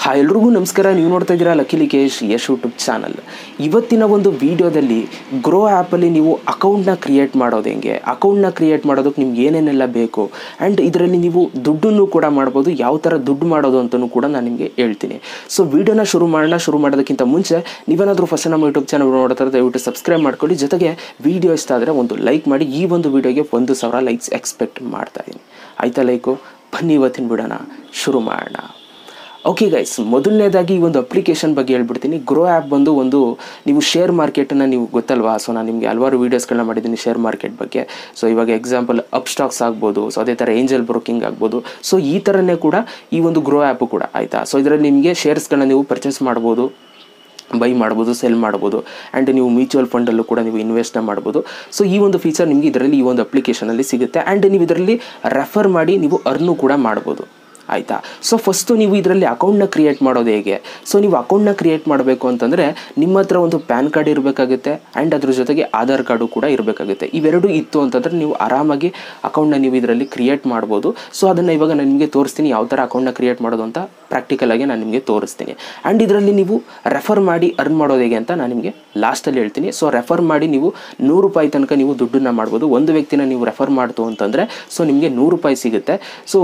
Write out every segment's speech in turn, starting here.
Hi ಎಲ್ರಿಗೂ ನಮಸ್ಕಾರ. ನೀವು ನೋಡ್ತಾ ಇದ್ದೀರಾ lucky Likesh Yash YouTube channel. ಇವತ್ತಿನ ಒಂದು ವಿಡಿಯೋದಲ್ಲಿ ಗ್ರೋ ಆ್ಯಪಲ್ಲಿ ನೀವು ಅಕೌಂಟ್ನ ಕ್ರಿಯೇಟ್ ಮಾಡೋದು ಹೆಂಗೆ, ಅಕೌಂಟ್ನ ಕ್ರಿಯೇಟ್ ಮಾಡೋದಕ್ಕೆ ನಿಮ್ಗೆ ಏನೇನೆಲ್ಲ ಬೇಕು ಆ್ಯಂಡ್ ಇದರಲ್ಲಿ ನೀವು ದುಡ್ಡನ್ನು ಕೂಡ ಮಾಡ್ಬೋದು, ಯಾವ ಥರ ದುಡ್ಡು ಮಾಡೋದು ಅಂತಲೂ ಕೂಡ ನಾನು ನಿಮಗೆ ಹೇಳ್ತೀನಿ. ಸೊ ವಿಡಿಯೋನ ಶುರು ಮಾಡೋದಕ್ಕಿಂತ ಮುಂಚೆ ನೀವೇನಾದರೂ ಫಸ್ಟ್ ನಮ್ಮ ಯೂಟ್ಯೂಬ್ ಚಾನಲ್ ನೋಡ್ತಾರೆ ದಯವಿಟ್ಟು ಸಬ್ಸ್ಕ್ರೈಬ್ ಮಾಡ್ಕೊಳ್ಳಿ. ಜೊತೆಗೆ ವಿಡಿಯೋ ಇಷ್ಟ ಆದರೆ ಒಂದು ಲೈಕ್ ಮಾಡಿ. ಈ ಒಂದು ವಿಡಿಯೋಗೆ 1,000 ಲೈಕ್ಸ್ ಎಕ್ಸ್ಪೆಕ್ಟ್ ಮಾಡ್ತಾ ಇದ್ದೀನಿ. ಆಯಿತಾ ಲೈಕು? ಬನ್ನಿ ಇವತ್ತಿನ ವಿಡಿಯೋನ ಶುರು ಮಾಡೋಣ. ಓಕೆ ಗೈಸ್, ಮೊದಲನೇದಾಗಿ ಈ ಒಂದು ಅಪ್ಲಿಕೇಶನ್ ಬಗ್ಗೆ ಹೇಳ್ಬಿಡ್ತೀನಿ. ಗ್ರೋ ಆ್ಯಪ್ ಬಂದು ಒಂದು ನೀವು ಶೇರ್ ಮಾರ್ಕೆಟನ್ನು ನೀವು ಗೊತ್ತಲ್ವಾ. ಸೊ ನಾನು ನಿಮಗೆ ಹಲವಾರು ವೀಡಿಯೋಸ್ಗಳನ್ನ ಮಾಡಿದ್ದೀನಿ ಶೇರ್ ಮಾರ್ಕೆಟ್ ಬಗ್ಗೆ. ಸೊ ಇವಾಗ ಎಕ್ಸಾಂಪಲ್ ಅಪ್ ಸ್ಟಾಕ್ಸ್ ಆಗ್ಬೋದು, ಸೊ ಅದೇ ಥರ ಏಂಜಲ್ ಬ್ರೋಕಿಂಗ್ ಆಗ್ಬೋದು. ಸೊ ಈ ಥರನೇ ಕೂಡ ಈ ಒಂದು ಗ್ರೋ ಆ್ಯಪು ಕೂಡ ಆಯಿತಾ. ಸೊ ಇದರಲ್ಲಿ ನಿಮಗೆ ಶೇರ್ಸ್ಗಳನ್ನ ನೀವು ಪರ್ಚೇಸ್ ಮಾಡ್ಬೋದು, ಬೈ ಮಾಡ್ಬೋದು, ಸೆಲ್ ಮಾಡ್ಬೋದು ಆ್ಯಂಡ್ ನೀವು ಮ್ಯೂಚುವಲ್ ಫಂಡಲ್ಲೂ ಕೂಡ ನೀವು ಇನ್ವೆಸ್ಟ್ನ ಮಾಡ್ಬೋದು. ಸೊ ಈ ಒಂದು ಫೀಚರ್ ನಿಮಗೆ ಇದರಲ್ಲಿ ಈ ಒಂದು ಅಪ್ಲಿಕೇಶನಲ್ಲಿ ಸಿಗುತ್ತೆ ಆ್ಯಂಡ್ ನೀವು ಇದರಲ್ಲಿ ರೆಫರ್ ಮಾಡಿ ನೀವು ಅರ್ನು ಕೂಡ ಮಾಡ್ಬೋದು. ಆಯಿತಾ. ಸೊ ಫಸ್ಟು ನೀವು ಇದರಲ್ಲಿ ಅಕೌಂಟ್ನ ಕ್ರಿಯೇಟ್ ಮಾಡೋದು ಹೇಗೆ. ಸೊ ನೀವು ಅಕೌಂಟ್ನ ಕ್ರಿಯೇಟ್ ಮಾಡಬೇಕು ಅಂತಂದರೆ ನಿಮ್ಮ ಹತ್ರ ಒಂದು ಪ್ಯಾನ್ ಕಾರ್ಡ್ ಇರಬೇಕಾಗುತ್ತೆ ಆ್ಯಂಡ್ ಅದ್ರ ಜೊತೆಗೆ ಆಧಾರ್ ಕಾರ್ಡು ಕೂಡ ಇರಬೇಕಾಗುತ್ತೆ. ಇವೆರಡು ಇತ್ತು ಅಂತಂದರೆ ನೀವು ಆರಾಮಾಗಿ ಅಕೌಂಟ್ನ ನೀವು ಇದರಲ್ಲಿ ಕ್ರಿಯೇಟ್ ಮಾಡ್ಬೋದು. ಸೊ ಅದನ್ನು ಇವಾಗ ನಾನು ನಿಮಗೆ ತೋರಿಸ್ತೀನಿ ಯಾವ ಥರ ಅಕೌಂಟ್ನ ಕ್ರಿಯೇಟ್ ಮಾಡೋದು ಅಂತ ಪ್ರಾಕ್ಟಿಕಲಾಗಿ ನಾನು ನಿಮಗೆ ತೋರಿಸ್ತೀನಿ. ಆ್ಯಂಡ್ ಇದರಲ್ಲಿ ನೀವು ರೆಫರ್ ಮಾಡಿ ಅರ್ನ್ ಮಾಡೋದು ಹೇಗೆ ಅಂತ ನಾನು ನಿಮಗೆ ಲಾಸ್ಟಲ್ಲಿ ಹೇಳ್ತೀನಿ. ಸೊ ರೆಫರ್ ಮಾಡಿ ನೀವು ₹100 ತನಕ ನೀವು ದುಡ್ಡನ್ನು ಮಾಡ್ಬೋದು. ಒಂದು ವ್ಯಕ್ತಿನ ನೀವು ರೆಫರ್ ಮಾಡ್ತು ಅಂತಂದರೆ ಸೊ ನಿಮಗೆ ₹100 ಸಿಗುತ್ತೆ. ಸೊ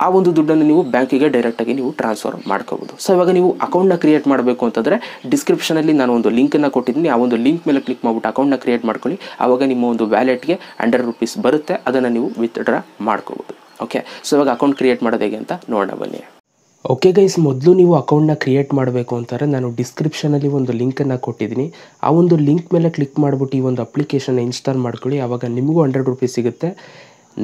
ಆ ಒಂದು ದುಡ್ಡನ್ನು ನೀವು ಬ್ಯಾಂಕಿಗೆ ಡೈರೆಕ್ಟಾಗಿ ನೀವು ಟ್ರಾನ್ಸ್ಫರ್ ಮಾಡ್ಕೋಬೋದು. ಸೊ ಇವಾಗ ನೀವು ಅಕೌಂಟ್ನ ಕ್ರಿಯೇಟ್ ಮಾಡಬೇಕು ಅಂತಂದರೆ ಡಿಸ್ಕ್ರಿಪ್ಷನಲ್ಲಿ ನಾನು ಒಂದು ಲಿಂಕನ್ನು ಕೊಟ್ಟಿದ್ದೀನಿ. ಆ ಒಂದು ಲಿಂಕ್ ಮೇಲೆ ಕ್ಲಿಕ್ ಮಾಡಿಬಿಟ್ಟು ಅಕೌಂಟ್ನ ಕ್ರಿಯೇಟ್ ಮಾಡ್ಕೊಳ್ಳಿ. ಆವಾಗ ನಿಮ್ಮ ಒಂದು ವ್ಯಾಲೆಟ್ಗೆ ₹100 ಬರುತ್ತೆ, ಅದನ್ನು ನೀವು ವಿತ್ಡ್ರಾ ಮಾಡ್ಕೋಬೋದು. ಓಕೆ. ಸೊ ಇವಾಗ ಅಕೌಂಟ್ ಕ್ರಿಯೇಟ್ ಮಾಡೋದು ಹೇಗೆ ಅಂತ ನೋಡೋಣ ಬನ್ನಿ. ಓಕೆ ಗೈಸ್, ಮೊದಲು ನೀವು ಅಕೌಂಟ್ನ ಕ್ರಿಯೇಟ್ ಮಾಡಬೇಕು ಅಂತಾರೆ ನಾನು ಡಿಸ್ಕ್ರಿಪ್ಷನಲ್ಲಿ ಒಂದು ಲಿಂಕನ್ನು ಕೊಟ್ಟಿದ್ದೀನಿ. ಆ ಒಂದು ಲಿಂಕ್ ಮೇಲೆ ಕ್ಲಿಕ್ ಮಾಡಿಬಿಟ್ಟು ಈ ಒಂದು ಅಪ್ಲಿಕೇಶನ್ನ ಇನ್ಸ್ಟಾಲ್ ಮಾಡ್ಕೊಳ್ಳಿ. ಆವಾಗ ನಿಮಗೂ ₹100 ಸಿಗುತ್ತೆ,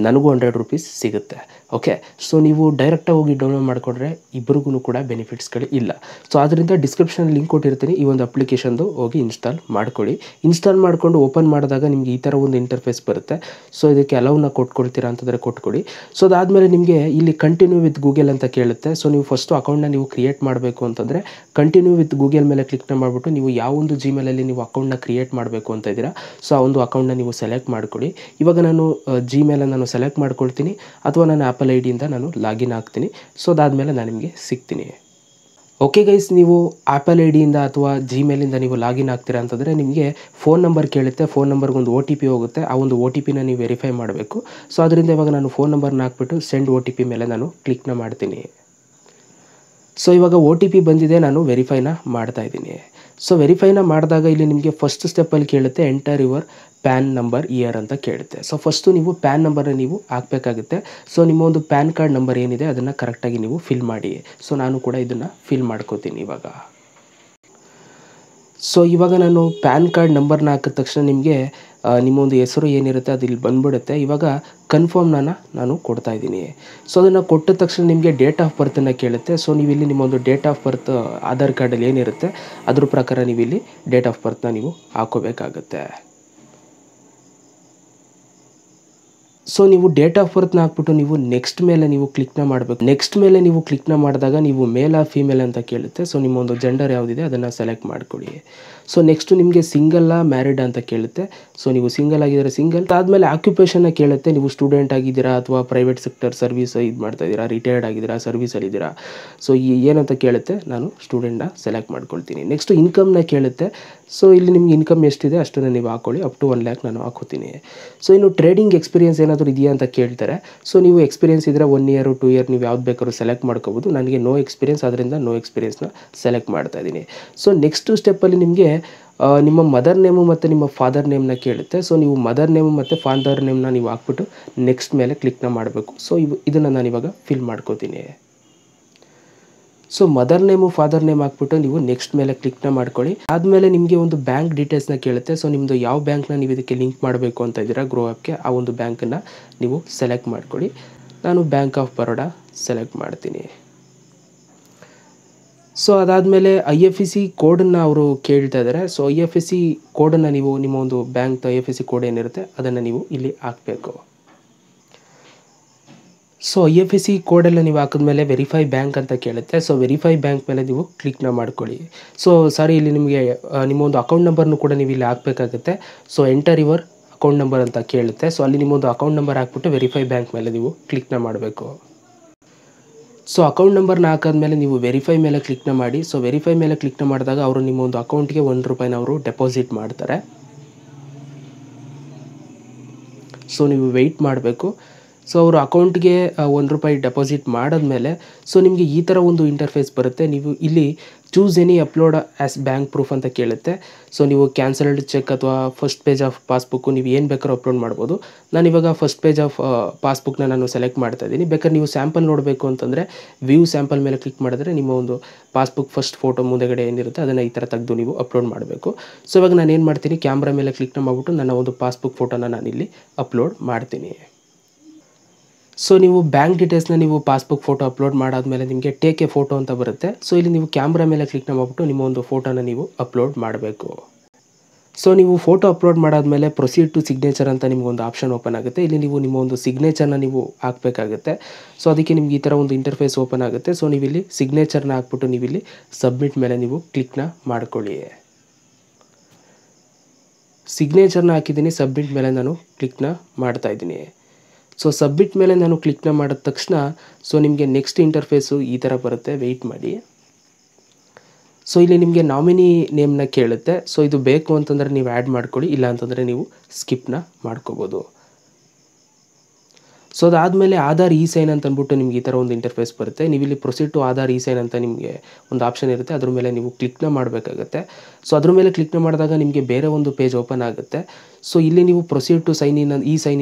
ನನಗೂ ₹100 ಸಿಗುತ್ತೆ. ಓಕೆ. ಸೊ ನೀವು ಡೈರೆಕ್ಟಾಗಿ ಹೋಗಿ ಡೌನ್ಲೋಡ್ ಮಾಡಿಕೊಂಡ್ರೆ ಇಬ್ಬರಿಗೂ ಕೂಡ ಬೆನಿಫಿಟ್ಸ್ಗಳು ಇಲ್ಲ. ಸೊ ಆದ್ದರಿಂದ ಡಿಸ್ಕ್ರಿಪ್ಷನ್ ಲಿಂಕ್ ಕೊಟ್ಟಿರ್ತೀನಿ, ಈ ಒಂದು ಅಪ್ಲಿಕೇಶನ್ದು ಹೋಗಿ ಇನ್ಸ್ಟಾಲ್ ಮಾಡ್ಕೊಳ್ಳಿ. ಇನ್ಸ್ಟಾಲ್ ಮಾಡಿಕೊಂಡು ಓಪನ್ ಮಾಡಿದಾಗ ನಿಮಗೆ ಈ ಥರ ಒಂದು ಇಂಟರ್ಫೇಸ್ ಬರುತ್ತೆ. ಸೊ ಇದಕ್ಕೆ ಅಲೌನ ಕೊಟ್ಕೊಳ್ತೀರಾ ಅಂತಂದರೆ ಕೊಟ್ಕೊಡಿ. ಸೊ ಅದಾದಮೇಲೆ ನಿಮಗೆ ಇಲ್ಲಿ ಕಂಟಿನ್ಯೂ ವಿತ್ ಗೂಗಲ್ ಅಂತ ಕೇಳುತ್ತೆ. ಸೊ ನೀವು ಫಸ್ಟು ಅಕೌಂಟ್ನ ನೀವು ಕ್ರಿಯೇಟ್ ಮಾಡಬೇಕು ಅಂತಂದರೆ ಕಂಟಿನ್ಯೂ ವಿತ್ ಗೂಗಲ್ ಮೇಲೆ ಕ್ಲಿಕ್ನ ಮಾಡಿಬಿಟ್ಟು ನೀವು ಯಾವ ಒಂದು ಜಿಮೇಲಲ್ಲಿ ನೀವು ಅಕೌಂಟ್ನ ಕ್ರಿಯೇಟ್ ಮಾಡಬೇಕು ಅಂತ ಇದ್ದೀರಾ ಸೊ ಆ ಒಂದು ಅಕೌಂಟ್ನ ನೀವು ಸೆಲೆಕ್ಟ್ ಮಾಡ್ಕೊಳ್ಳಿ. ಇವಾಗ ನಾನು ಜಿಮೇಲನ್ನು ನಾನು ಸೆಲೆಕ್ಟ್ ಮಾಡ್ಕೊಳ್ತೀನಿ ಅಥವಾ ನಾನು ಆ್ಯಪಲ್ ಐಡಿಯಿಂದ ನಾನು ಲಾಗಿನ್ ಆಗ್ತೀನಿ. ಸೊ ಅದಾದಮೇಲೆ ನಾನು ನಿಮಗೆ ಸಿಗ್ತೀನಿ. ಓಕೆ ಗೈಸ್, ನೀವು ಆ್ಯಪಲ್ ಐಡಿಯಿಂದ ಅಥವಾ ಜಿಮೇಲಿಂದ ನೀವು ಲಾಗಿನ್ ಆಗ್ತೀರಾ ಅಂತಂದರೆ ನಿಮಗೆ ಫೋನ್ ನಂಬರ್ ಕೇಳುತ್ತೆ. ಫೋನ್ ನಂಬರ್ಗೆ ಒಂದು OTP ಹೋಗುತ್ತೆ. ಆ ಒಂದು OTPನ ನೀವು ವೆರಿಫೈ ಮಾಡಬೇಕು. ಸೊ ಅದರಿಂದ ಇವಾಗ ನಾನು ಫೋನ್ ನಂಬರ್ನ ಹಾಕ್ಬಿಟ್ಟು ಸೆಂಡ್ OTP ಮೇಲೆ ನಾನು ಕ್ಲಿಕ್ನ ಮಾಡ್ತೀನಿ. ಸೊ ಇವಾಗ OTP ಬಂದಿದೆ, ನಾನು ವೆರಿಫೈನ ಮಾಡ್ತಾ ಇದ್ದೀನಿ. ಸೊ ವೆರಿಫೈನ ಮಾಡಿದಾಗ ಇಲ್ಲಿ ನಿಮಗೆ ಫಸ್ಟ್ ಸ್ಟೆಪ್ಪಲ್ಲಿ ಕೇಳುತ್ತೆ enter your PAN number year ಅಂತ ಕೇಳುತ್ತೆ. ಸೊ ಫಸ್ಟು ನೀವು ಪ್ಯಾನ್ ನಂಬರ್ನ ನೀವು ಹಾಕಬೇಕಾಗುತ್ತೆ. ಸೊ ನಿಮ್ಮ ಒಂದು ಪ್ಯಾನ್ ಕಾರ್ಡ್ ನಂಬರ್ ಏನಿದೆ ಅದನ್ನು ಕರೆಕ್ಟಾಗಿ ನೀವು ಫಿಲ್ ಮಾಡಿ. ಸೊ ನಾನು ಕೂಡ ಇದನ್ನು ಫಿಲ್ ಮಾಡ್ಕೋತೀನಿ ಇವಾಗ. ಸೊ ಇವಾಗ ನಾನು ಪ್ಯಾನ್ ಕಾರ್ಡ್ ನಂಬರ್ನ ಹಾಕಿದ ತಕ್ಷಣ ನಿಮಗೆ ನಿಮ್ಮೊಂದು ಹೆಸರು ಏನಿರುತ್ತೆ ಅದು ಇಲ್ಲಿ ಬಂದ್ಬಿಡುತ್ತೆ. ಇವಾಗ ಕನ್ಫರ್ಮ್ನ ನಾನು ಕೊಡ್ತಾ ಇದ್ದೀನಿ. ಸೊ ಅದನ್ನು ಕೊಟ್ಟ ತಕ್ಷಣ ನಿಮಗೆ ಡೇಟ್ ಆಫ್ ಬರ್ತನ್ನು ಕೇಳುತ್ತೆ. ಸೊ ನೀವು ಇಲ್ಲಿ ನಿಮ್ಮೊಂದು ಡೇಟ್ ಆಫ್ ಬರ್ತ್ ಆಧಾರ್ ಕಾರ್ಡಲ್ಲಿ ಏನಿರುತ್ತೆ ಅದ್ರ ಪ್ರಕಾರ ನೀವು ಇಲ್ಲಿ ಡೇಟ್ ಆಫ್ ಬರ್ತನ್ನ ನೀವು ಹಾಕೋಬೇಕಾಗತ್ತೆ. ಸೊ ನೀವು ಡೇಟ್ ಆಫ್ ಬರ್ತ್ನ ಹಾಕ್ಬಿಟ್ಟು ನೀವು ನೆಕ್ಸ್ಟ್ ಮೇಲೆ ನೀವು ಕ್ಲಿಕ್ನ ಮಾಡಬೇಕು. ನೆಕ್ಸ್ಟ್ ಮೇಲೆ ನೀವು ಕ್ಲಿಕ್ನ ಮಾಡಿದಾಗ ನೀವು ಮೇಲ್ ಆ ಫೀಮೇಲ್ ಅಂತ ಕೇಳುತ್ತೆ. ಸೊ ನಿಮ್ಮೊಂದು ಜೆಂಡರ್ ಯಾವುದಿದೆ ಅದನ್ನು ಸೆಲೆಕ್ಟ್ ಮಾಡ್ಕೊಳ್ಳಿ. ಸೊ ನೆಕ್ಸ್ಟು ನಿಮಗೆ ಸಿಂಗಲ್ಲ ಮ್ಯಾರಿಡ್ ಅಂತ ಕೇಳುತ್ತೆ. ಸೊ ನೀವು ಸಿಂಗಲ್ ಆಗಿದ್ದೀರಾ ಸಿಂಗಲ್. ಅದಾದಮೇಲೆ ಆಕ್ಯುಪೇಷನ್ನ ಕೇಳುತ್ತೆ. ನೀವು ಸ್ಟೂಡೆಂಟ್ ಆಗಿದ್ದೀರಾ ಅಥವಾ ಪ್ರೈವೇಟ್ ಸೆಕ್ಟರ್ ಸರ್ವಿಸ್ ಇದು ಮಾಡ್ತಾ ಇದ್ದೀರಾ, ರಿಟೈರ್ಡ್ ಆಗಿದ್ದೀರಾ, ಸರ್ವಿಸಲ್ಲಿದ್ದೀರಾ. ಸೊ ಏನಂತ ಕೇಳುತ್ತೆ, ನಾನು ಸ್ಟೂಡೆಂಟ್ನ ಸೆಲೆಕ್ಟ್ ಮಾಡ್ಕೊಳ್ತೀನಿ. ನೆಕ್ಸ್ಟು ಇನ್ಕಮ್ನ ಕೇಳುತ್ತೆ. ಸೊ ಇಲ್ಲಿ ನಿಮ್ಗೆ ಇನ್ಕಮ್ ಎಷ್ಟಿದೆ ಅಷ್ಟನ್ನು ನೀವು ಹಾಕ್ಕೊಳ್ಳಿ. ಅಪ್ ಟು 1 lakh ನಾನು ಹಾಕೋತೀನಿ. ಸೊ ಇನ್ನು ಟ್ರೇಡಿಂಗ್ ಎಕ್ಸ್ಪೀರಿಯನ್ಸ್ ಏನಾದರೂ ಇದೆಯಾ ಅಂತ ಕೇಳ್ತಾರೆ. ಸೊ ನೀವು ಎಕ್ಸ್ಪೀರಿಯನ್ಸ್ ಇದ್ದರೆ 1 year 2 year ನೀವು ಯಾವ್ದು ಬೇಕಾದ್ರೂ ಸೆಲೆಕ್ಟ್ ಮಾಡ್ಕೋಬೋದು. ನನಗೆ ನೋ ಎಕ್ಸ್ಪೀರಿಯನ್ಸ್, ಅದರಿಂದ ನೋ ಎಕ್ಸ್ಪೀರಿಯನ್ಸ್ನ ಸೆಲೆಕ್ಟ್ ಮಾಡ್ತಾ ಇದ್ದೀನಿ. ಸೊ ನೆಕ್ಸ್ಟು ಸ್ಟೆಪ್ಪಲ್ಲಿ ನಿಮಗೆ ನಿಮ್ಮ ಮದರ್ ನೇಮು ಮತ್ತು ನಿಮ್ಮ ಫಾದರ್ ನೇಮ್ನ ಕೇಳುತ್ತೆ. ಸೊ ನೀವು ಮದರ್ ನೇಮು ಮತ್ತು ಫಾದರ್ ನೇಮ್ನ ನೀವು ಹಾಕ್ಬಿಟ್ಟು ನೆಕ್ಸ್ಟ್ ಮೇಲೆ ಕ್ಲಿಕ್ನ ಮಾಡಬೇಕು. ಸೊ ಇದನ್ನು ನಾನು ಇವಾಗ ಫಿಲ್ ಮಾಡ್ಕೋತೀನಿ. So mother name father name ಹಾಕ್ಬಿಟ್ಟು ನೀವು ನೆಕ್ಸ್ಟ್ ಮೇಲೆ ಕ್ಲಿಕ್ನ ಮಾಡ್ಕೊಳ್ಳಿ. ಆದಮೇಲೆ ನಿಮಗೆ ಒಂದು ಬ್ಯಾಂಕ್ ಡೀಟೇಲ್ಸ್ನ ಕೇಳುತ್ತೆ. ಸೊ ನಿಮ್ಮದು ಯಾವ ಬ್ಯಾಂಕ್ನ ನೀವು ಇದಕ್ಕೆ ಲಿಂಕ್ ಮಾಡಬೇಕು ಅಂತ ಇದ್ದೀರಾ ಗ್ರೋ ಆ್ಯಪ್ಗೆ ಆ ಒಂದು ಬ್ಯಾಂಕನ್ನು ನೀವು ಸೆಲೆಕ್ಟ್ ಮಾಡ್ಕೊಳ್ಳಿ. ನಾನು ಬ್ಯಾಂಕ್ ಆಫ್ ಬರೋಡಾ ಸೆಲೆಕ್ಟ್ ಮಾಡ್ತೀನಿ. ಸೊ ಅದಾದಮೇಲೆ IFSC ಕೋಡನ್ನು ಅವರು ಕೇಳ್ತಾ ಇದ್ದಾರೆ. ಸೊ IFSC ಕೋಡನ್ನು ನೀವು ನಿಮ್ಮ ಒಂದು ಬ್ಯಾಂಕ್ IFSC ಕೋಡ್ ಏನಿರುತ್ತೆ ಅದನ್ನು ನೀವು ಇಲ್ಲಿ ಹಾಕಬೇಕು. ಸೊ IFSC ಕೋಡೆಲ್ಲ ನೀವು ಹಾಕಿದ್ಮೇಲೆ ವೆರಿಫೈ ಬ್ಯಾಂಕ್ ಅಂತ ಕೇಳುತ್ತೆ. ಸೊ ವೆರಿಫೈ ಬ್ಯಾಂಕ್ ಮೇಲೆ ನೀವು ಕ್ಲಿಕ್ನ ಮಾಡ್ಕೊಳ್ಳಿ. ಸೊ ಸಾರಿ, ಇಲ್ಲಿ ನಿಮಗೆ ನಿಮ್ಮೊಂದು ಅಕೌಂಟ್ ನಂಬರ್ನು ಕೂಡ ನೀವು ಇಲ್ಲಿ ಹಾಕಬೇಕಾಗುತ್ತೆ. So enter your account number ಅಂತ ಕೇಳುತ್ತೆ. ಸೊ ಅಲ್ಲಿ ನಿಮ್ಮೊಂದು ಅಕೌಂಟ್ ನಂಬರ್ ಹಾಕ್ಬಿಟ್ಟು ವೆರಿಫೈ ಬ್ಯಾಂಕ್ ಮೇಲೆ ನೀವು ಕ್ಲಿಕ್ನ ಮಾಡಬೇಕು. ಸೊ ಅಕೌಂಟ್ ನಂಬರ್ನ ಹಾಕಾದ್ಮೇಲೆ ನೀವು ವೆರಿಫೈ ಮೇಲೆ ಕ್ಲಿಕ್ನ ಮಾಡಿ. ಸೊ ವೆರಿಫೈ ಮೇಲೆ ಕ್ಲಿಕ್ನ ಮಾಡಿದಾಗ ಅವರು ನಿಮ್ಮ ಒಂದು ಅಕೌಂಟ್ಗೆ ₹1 ಅವರು ಡೆಪಾಸಿಟ್ ಮಾಡ್ತಾರೆ. ಸೊ ನೀವು ವೆಯ್ಟ್ ಮಾಡಬೇಕು. ಸೊ ಅವರು ಅಕೌಂಟ್ಗೆ ₹1 ಡೆಪಾಸಿಟ್ ಮಾಡಾದ್ಮೇಲೆ ಸೊ ನಿಮಗೆ ಈ ಥರ ಒಂದು ಇಂಟರ್ಫೇಸ್ ಬರುತ್ತೆ. ನೀವು ಇಲ್ಲಿ choose any upload as bank proof ಅಂತ ಕೇಳುತ್ತೆ. ಸೊ ನೀವು ಕ್ಯಾನ್ಸಲ್ಡ್ ಚೆಕ್ ಅಥವಾ ಫಸ್ಟ್ ಪೇಜ್ ಆಫ್ ಪಾಸ್ಬುಕ್ಕು ನೀವು ಏನು ಬೇಕಾದ್ರೂ ಅಪ್ಲೋಡ್ ಮಾಡ್ಬೋದು. ನಾನಿವಾಗ ಫಸ್ಟ್ ಪೇಜ್ ಆಫ್ ಪಾಸ್ಬುಕ್ನ ನಾನು ಸೆಲೆಕ್ಟ್ ಮಾಡ್ತಾ ಇದ್ದೀನಿ. ಬೇಕಾದ್ರೆ ನೀವು ಸ್ಯಾಂಪಲ್ ನೋಡಬೇಕು ಅಂತಂದರೆ ವ್ಯೂ ಸ್ಯಾಂಪಲ್ ಮೇಲೆ ಕ್ಲಿಕ್ ಮಾಡಿದ್ರೆ ನಿಮ್ಮ ಒಂದು ಪಾಸ್ಬುಕ್ ಫಸ್ಟ್ ಫೋಟೋ ಮುಂದೆಗಡೆ ಏನಿರುತ್ತೆ ಅದನ್ನು ಈ ಥರ ತೆಗೆದು ನೀವು ಅಪ್ಲೋಡ್ ಮಾಡಬೇಕು. ಸೊ ಇವಾಗ ನಾನು ಏನು ಮಾಡ್ತೀನಿ, ಕ್ಯಾಮ್ರಾ ಮೇಲೆ ಕ್ಲಿಕ್ನ ಮಾಡಿಬಿಟ್ಟು ನನ್ನ ಒಂದು ಪಾಸ್ಬುಕ್ ಫೋಟೋನ ನಾನಿಲ್ಲಿ ಅಪ್ಲೋಡ್ ಮಾಡ್ತೀನಿ. ಸೊ ನೀವು ಬ್ಯಾಂಕ್ ಡೀಟೇಲ್ಸ್ನ ನೀವು ಪಾಸ್ಬುಕ್ ಫೋಟೋ ಅಪ್ಲೋಡ್ ಮಾಡಾದ್ಮೇಲೆ ನಿಮಗೆ ಟೇಕ್ ಎ ಫೋಟೋ ಅಂತ ಬರುತ್ತೆ. ಸೊ ಇಲ್ಲಿ ನೀವು ಕ್ಯಾಮ್ರಾ ಮೇಲೆ ಕ್ಲಿಕ್ನ ಮಾಡಿಬಿಟ್ಟು ನಿಮ್ಮ ಒಂದು ಫೋಟೋನ ನೀವು ಅಪ್ಲೋಡ್ ಮಾಡಬೇಕು. ಸೊ ನೀವು ಫೋಟೋ ಅಪ್ಲೋಡ್ ಮಾಡಾದ್ಮೇಲೆ ಪ್ರೊಸೀಡ್ ಟು ಸಿಗ್ನೇಚರ್ ಅಂತ ನಿಮಗೊಂದು ಆಪ್ಷನ್ ಓಪನ್ ಆಗುತ್ತೆ. ಇಲ್ಲಿ ನೀವು ನಿಮ್ಮ ಒಂದು ಸಿಗ್ನೇಚರ್ನ ನೀವು ಹಾಕಬೇಕಾಗುತ್ತೆ. ಸೊ ಅದಕ್ಕೆ ನಿಮ್ಗೆ ಈ ಥರ ಒಂದು ಇಂಟರ್ಫೇಸ್ ಓಪನ್ ಆಗುತ್ತೆ. ಸೊ ನೀವು ಇಲ್ಲಿ ಸಿಗ್ನೇಚರ್ನ ಹಾಕ್ಬಿಟ್ಟು ನೀವು ಇಲ್ಲಿ ಸಬ್ಮಿಟ್ ಮೇಲೆ ನೀವು ಕ್ಲಿಕ್ನ ಮಾಡ್ಕೊಳ್ಳಿ. ಸಿಗ್ನೇಚರ್ನ ಹಾಕಿದ್ದೀನಿ, ಸಬ್ಮಿಟ್ ಮೇಲೆ ನಾನು ಕ್ಲಿಕ್ನ ಮಾಡ್ತಾಯಿದ್ದೀನಿ. ಸೊ ಸಬ್ಮಿಟ್ ಮೇಲೆ ನಾನು ಕ್ಲಿಕ್ನ ಮಾಡಿದ ತಕ್ಷಣ ಸೊ ನಿಮಗೆ ನೆಕ್ಸ್ಟ್ ಇಂಟರ್ಫೇಸು ಈ ಥರ ಬರುತ್ತೆ. ವೆಯ್ಟ್ ಮಾಡಿ. ಸೊ ಇಲ್ಲಿ ನಿಮಗೆ ನಾಮಿನಿ ನೇಮ್ನ ಕೇಳುತ್ತೆ. ಸೊ ಇದು ಬೇಕು ಅಂತಂದರೆ ನೀವು ಆ್ಯಡ್ ಮಾಡ್ಕೊಳ್ಳಿ, ಇಲ್ಲ ಅಂತಂದರೆ ನೀವು ಸ್ಕಿಪ್ನ ಮಾಡ್ಕೋಬೋದು. ಸೊ ಅದಾದಮೇಲೆ ಆಧಾರ್ ಇ ಸೈನ್ ಅಂತ ಅಂದ್ಬಿಟ್ಟು ನಿಮ್ಗೆ ಈ ಥರ ಒಂದು ಇಂಟರ್ಫೇಸ್ ಬರುತ್ತೆ. ನೀವು ಇಲ್ಲಿ proceed to Aadhaar e sign ಅಂತ ನಿಮಗೆ ಒಂದು ಆಪ್ಷನ್ ಇರುತ್ತೆ. ಅದ್ರ ಮೇಲೆ ನೀವು ಕ್ಲಿಕ್ನ ಮಾಡಬೇಕಾಗುತ್ತೆ. ಸೊ ಅದ್ರ ಮೇಲೆ ಕ್ಲಿಕ್ನ ಮಾಡಿದಾಗ ನಿಮಗೆ ಬೇರೆ ಒಂದು ಪೇಜ್ ಓಪನ್ ಆಗುತ್ತೆ. ಸೊ ಇಲ್ಲಿ ನೀವು ಪ್ರೊಸೀಡ್ ಟು ಸೈನ್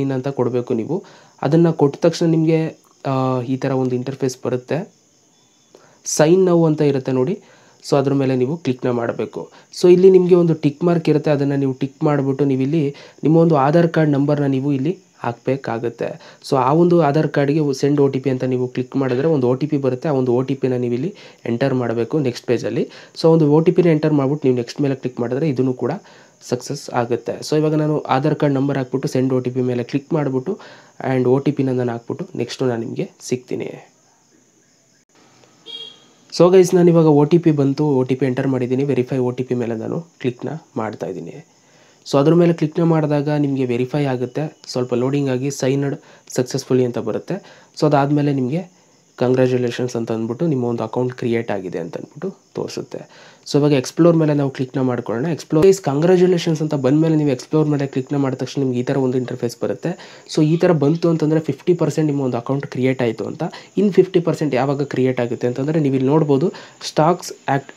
ಇನ್ ಅಂತ ಕೊಡಬೇಕು. ನೀವು ಅದನ್ನು ಕೊಟ್ಟ ತಕ್ಷಣ ನಿಮಗೆ ಈ ಥರ ಒಂದು ಇಂಟರ್ಫೇಸ್ ಬರುತ್ತೆ. ಸೈನ್ ನೌ ಅಂತ ಇರುತ್ತೆ ನೋಡಿ. ಸೊ ಅದ್ರ ಮೇಲೆ ನೀವು ಕ್ಲಿಕ್ನ ಮಾಡಬೇಕು. ಸೊ ಇಲ್ಲಿ ನಿಮಗೆ ಒಂದು ಟಿಕ್ ಮಾರ್ಕ್ ಇರುತ್ತೆ, ಅದನ್ನು ನೀವು ಟಿಕ್ ಮಾಡಿಬಿಟ್ಟು ನೀವು ಇಲ್ಲಿ ನಿಮ್ಮ ಒಂದು ಆಧಾರ್ ಕಾರ್ಡ್ ನಂಬರ್ನ ನೀವು ಇಲ್ಲಿ ಹಾಕಬೇಕಾಗುತ್ತೆ. ಸೊ ಆ ಒಂದು ಆಧಾರ್ ಕಾರ್ಡ್ಗೆ ಸೆಂಡ್ OTP ಅಂತ ನೀವು ಕ್ಲಿಕ್ ಮಾಡಿದ್ರೆ ಒಂದು OTP ಬರುತ್ತೆ. ಆ ಒಂದು OTPನ ನೀವು ಇಲ್ಲಿ ಎಂಟರ್ ಮಾಡಬೇಕು ನೆಕ್ಸ್ಟ್ ಪೇಜಲ್ಲಿ. ಸೊ ಒಂದು OTPನ ಎಂಟರ್ ಮಾಡಿಬಿಟ್ಟು ನೀವು ನೆಕ್ಸ್ಟ್ ಮೇಲೆ ಕ್ಲಿಕ್ ಮಾಡಿದ್ರೆ ಇದನ್ನು ಕೂಡ ಸಕ್ಸಸ್ ಆಗುತ್ತೆ. ಸೊ ಇವಾಗ ನಾನು ಆಧಾರ್ ಕಾರ್ಡ್ ನಂಬರ್ ಹಾಕ್ಬಿಟ್ಟು ಸೆಂಡ್ OTP ಮೇಲೆ ಕ್ಲಿಕ್ ಮಾಡಿಬಿಟ್ಟು ಆ್ಯಂಡ್ OTPನ ನಾನು ಹಾಕ್ಬಿಟ್ಟು ನೆಕ್ಸ್ಟು ನಾನು ನಿಮಗೆ ಸಿಗ್ತೀನಿ. ಸೊ ಗೈಸ್ ನಾನು ಇವಾಗ OTP ಬಂತು, OTP ಎಂಟರ್ ಮಾಡಿದ್ದೀನಿ. ವೆರಿಫೈ OTP ಮೇಲೆ ನಾನು ಕ್ಲಿಕ್ನ ಮಾಡ್ತಾಯಿದ್ದೀನಿ. ಸೊ ಅದ್ರ ಮೇಲೆ ಕ್ಲಿಕ್ನ ಮಾಡಿದಾಗ ನಿಮಗೆ ವೆರಿಫೈ ಆಗುತ್ತೆ. ಸ್ವಲ್ಪ ಲೋಡಿಂಗ್ ಆಗಿ ಸೈನ್ಡ್ ಸಕ್ಸಸ್ಫುಲಿ ಅಂತ ಬರುತ್ತೆ. ಸೊ ಅದಾದಮೇಲೆ ನಿಮಗೆ ಕಂಗ್ರ್ಯಾಚುಲೇಷನ್ಸ್ ಅಂತ ಅಂದ್ಬಿಟ್ಟು ನಿಮ್ಮ ಒಂದು ಅಕೌಂಟ್ ಕ್ರಿಯೇಟ್ ಆಗಿದೆ ಅಂತ ಅಂದ್ಬಿಟ್ಟು ತೋರಿಸುತ್ತೆ. ಸೊ ಇವಾಗ ಎಕ್ಸ್ಪ್ಲೋರ್ ಮೇಲೆ ನಾವು ಕ್ಲಿಕ್ನ ಮಾಡ್ಕೊಳ್ಳೋಣ. ಕಂಗ್ರ್ಯಾಚುಲೇಷನ್ಸ್ ಅಂತ ಬಂದಮೇಲೆ ನೀವು ಎಕ್ಸ್ಪ್ಲೋರ್ ಮೇಲೆ ಕ್ಲಿಕ್ನ ಮಾಡಿದ ತಕ್ಷಣ ನಿಮ್ಗೆ ಈ ಥರ ಒಂದು ಇಂಟರ್ಫೇಸ್ ಬರುತ್ತೆ. ಸೊ ಈ ಥರ ಬಂತು ಅಂತಂದರೆ 50% ನಿಮ್ಮ ಒಂದು ಅಕೌಂಟ್ ಕ್ರಿಯೇಟ್ ಆಯಿತು ಅಂತ. ಇನ್ನು 50% ಯಾವಾಗ ಕ್ರಿಯೇಟ್ ಆಗುತ್ತೆ ಅಂತಂದರೆ ನೀವು ಇಲ್ಲಿ ನೋಡ್ಬೋದು ಸ್ಟಾಕ್ಸ್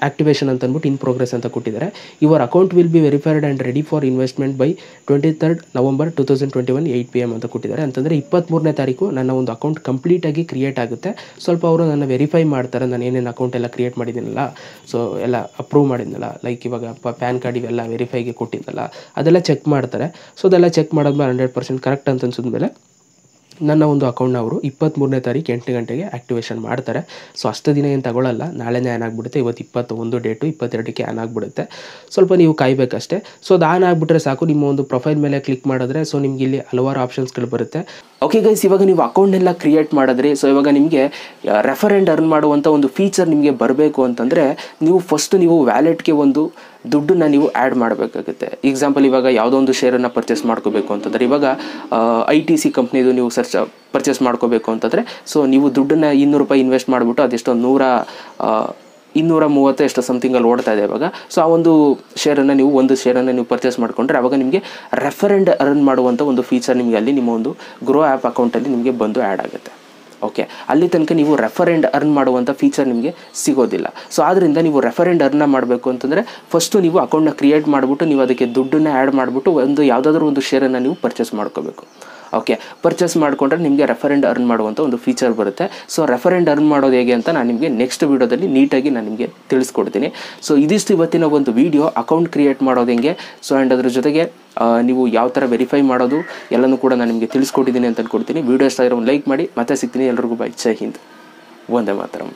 ಆಕ್ಟಿವೇಷನ್ ಅಂತ ಅಂದ್ಬಿಟ್ಟು ಇನ್ ಪ್ರೋಗ್ರೆಸ್ ಅಂತ ಕೊಟ್ಟಿದ್ದಾರೆ. Your account will be verified and ready for investment by 23rd November 2021 8 PM ಅಂತ ಕೊಟ್ಟಿದ್ದಾರೆ. ಅಂತಂದರೆ 23ನೇ ತಾರೀಕು ನನ್ನ ಒಂದು ಅಕೌಂಟ್ ಕಂಪ್ಲೀಟಾಗಿ ಕ್ರಿಯೇಟ್ ಆಗುತ್ತೆ. ಸ್ವಲ್ಪ ಅವರು ನನ್ನ ವೆರಿಫೈ ಮಾಡ್ತಾರೆ, ನಾನು ಏನೇನು ಅಕೌಂಟ್ ಎಲ್ಲ ಕ್ರಿಯೇಟ್ ಮಾಡಿದ್ದೀನಲ್ಲ, ಸೊ ಎಲ್ಲ ಅಪ್ರೂವ್ ಮಾಡಿದ್ನಲ್ಲ, ಲೈಕ್ ಇವಾಗ ಪ್ಯಾನ್ ಕಾರ್ಡ್ ಇವೆಲ್ಲ ವೆರಿಫೈಗೆ ಕೊಟ್ಟಿದ್ದಲ್ಲ ಅದೆಲ್ಲ ಚೆಕ್ ಮಾಡ್ತಾರೆ. ಸೊ ಅದೆಲ್ಲ ಚೆಕ್ ಮಾಡಿದ್ಮೇಲೆ 100% ಕರೆಕ್ಟ್ ಅಂತ ಅನ್ಸಿದ್ಮೇಲೆ ನನ್ನ ಒಂದು ಅಕೌಂಟ್ನ ಅವರು 23ನೇ ತಾರೀಕು 8 ಗಂಟೆಗೆ ಆ್ಯಕ್ಟಿವೇಷನ್ ಮಾಡ್ತಾರೆ. ಸೊ ಅಷ್ಟು ದಿನ ಏನು ತಗೊಳ್ಳಲ್ಲ, ನಾಳೆನೇ ಆನ್ ಆಗಿಬಿಡುತ್ತೆ. ಇವತ್ತು 21 ಡೇಟು 22ಕ್ಕೆ ಆನ್ ಆಗಿಬಿಡುತ್ತೆ. ಸ್ವಲ್ಪ ನೀವು ಕಾಯಬೇಕಷ್ಟೇ. ಸೊ ಅದು ಆನ್ ಆಗಿಬಿಟ್ರೆ ಸಾಕು. ನಿಮ್ಮ ಒಂದು ಪ್ರೊಫೈಲ್ ಮೇಲೆ ಕ್ಲಿಕ್ ಮಾಡಿದ್ರೆ ಸೊ ನಿಮ್ಗೆ ಇಲ್ಲಿ ಹಲವಾರು ಆಪ್ಷನ್ಸ್ಗಳು ಬರುತ್ತೆ. ಓಕೆ ಗೈಸ್, ಇವಾಗ ನೀವು ಅಕೌಂಟ್ನೆಲ್ಲ ಕ್ರಿಯೇಟ್ ಮಾಡಿದ್ರಿ. ಸೊ ಇವಾಗ ನಿಮಗೆ ರೆಫರ್ ಆ್ಯಂಡ್ ಅರ್ನ್ ಮಾಡುವಂಥ ಒಂದು ಫೀಚರ್ ನಿಮಗೆ ಬರಬೇಕು ಅಂತಂದರೆ ನೀವು ಫಸ್ಟ್ ನೀವು ವ್ಯಾಲೆಟ್ಗೆ ಒಂದು ದುಡ್ಡನ್ನು ನೀವು ಆ್ಯಡ್ ಮಾಡಬೇಕಾಗುತ್ತೆ. ಎಕ್ಸಾಂಪಲ್ ಇವಾಗ ಯಾವುದೋ ಒಂದು ಶೇರನ್ನು ಪರ್ಚೇಸ್ ಮಾಡ್ಕೋಬೇಕು ಅಂತಂದರೆ ಇವಾಗ ITC ಕಂಪ್ನಿದು ನೀವು ಪರ್ಚೇಸ್ ಮಾಡ್ಕೋಬೇಕು ಅಂತಂದರೆ ಸೊ ನೀವು ದುಡ್ಡನ್ನು ₹200 ಇನ್ವೆಸ್ಟ್ ಮಾಡಿಬಿಟ್ಟು ಅದೆಷ್ಟೋ 230 ಎಷ್ಟು ಸಮಥಿಂಗಲ್ಲಿ ಓಡ್ತಾ ಇದೆ ಇವಾಗ. ಸೊ ಆ ಒಂದು ಒಂದು ಶೇರನ್ನು ನೀವು ಪರ್ಚೇಸ್ ಮಾಡಿಕೊಂಡ್ರೆ ಆವಾಗ ನಿಮಗೆ ರೆಫರ್ ಆ್ಯಂಡ್ ಅರ್ನ್ ಮಾಡುವಂಥ ಒಂದು ಫೀಚರ್ ನಿಮಗೆ ಅಲ್ಲಿ ನಿಮ್ಮ ಒಂದು ಗ್ರೋ ಆ್ಯಪ್ ಅಕೌಂಟಲ್ಲಿ ನಿಮಗೆ ಬಂದು ಆ್ಯಡ್ ಆಗುತ್ತೆ. ಓಕೆ, ಅಲ್ಲಿ ತನಕ ನೀವು ರೆಫರ್ ಆ್ಯಂಡ್ ಅರ್ನ್ ಮಾಡುವಂಥ ಫೀಚರ್ ನಿಮಗೆ ಸಿಗೋದಿಲ್ಲ. ಸೊ ಆದ್ದರಿಂದ ನೀವು ರೆಫರ್ ಆ್ಯಂಡ್ ಅರ್ನ ಮಾಡಬೇಕು ಅಂತಂದರೆ ಫಸ್ಟು ನೀವು ಅಕೌಂಟ್ನ ಕ್ರಿಯೇಟ್ ಮಾಡಿಬಿಟ್ಟು ನೀವು ಅದಕ್ಕೆ ದುಡ್ಡನ್ನು ಆ್ಯಡ್ ಮಾಡಿಬಿಟ್ಟು ಯಾವುದಾದ್ರೂ ಒಂದು ಶೇರನ್ನು ನೀವು ಪರ್ಚೇಸ್ ಮಾಡ್ಕೋಬೇಕು. ಓಕೆ, ಪರ್ಚೇಸ್ ಮಾಡಿಕೊಂಡ್ರೆ ನಿಮಗೆ ರೆಫರ್ ಆ್ಯಂಡ್ ಅರ್ನ್ ಮಾಡುವಂಥ ಒಂದು ಫೀಚರ್ ಬರುತ್ತೆ. ಸೊ ರೆಫರ್ ಆ್ಯಂಡ್ ಅರ್ನ್ ಮಾಡೋದು ಹೇಗೆ ಅಂತ ನಾನು ನಿಮಗೆ ನೆಕ್ಸ್ಟ್ ವೀಡಿಯೋದಲ್ಲಿ ನೀಟಾಗಿ ನಾನು ನಿಮಗೆ ತಿಳಿಸ್ಕೊಡ್ತೀನಿ. ಸೊ ಇದಿಷ್ಟು ಇವತ್ತಿನ ಒಂದು ವೀಡಿಯೋ, ಅಕೌಂಟ್ ಕ್ರಿಯೇಟ್ ಮಾಡೋದು ಹೆಂಗೆ, ಸೊ ಆ್ಯಂಡ್ ಅದ್ರ ಜೊತೆಗೆ ನೀವು ಯಾವ ಥರ ವೆರಿಫೈ ಮಾಡೋದು ಎಲ್ಲನೂ ಕೂಡ ನಾನು ನಿಮಗೆ ತಿಳಿಸ್ಕೊಟ್ಟಿದ್ದೀನಿ ಅಂತ ಅಂದ್ಕೊಡ್ತೀನಿ. ವೀಡಿಯೋ ಇಷ್ಟ ಆಗಿರೋ ಒಂದು ಲೈಕ್ ಮಾಡಿ. ಮತ್ತೆ ಸಿಗ್ತೀನಿ. ಎಲ್ರಿಗೂ ಬೈ. ಜೈ ಹಿಂದ್, ವಂದೇ ಮಾತರಂ.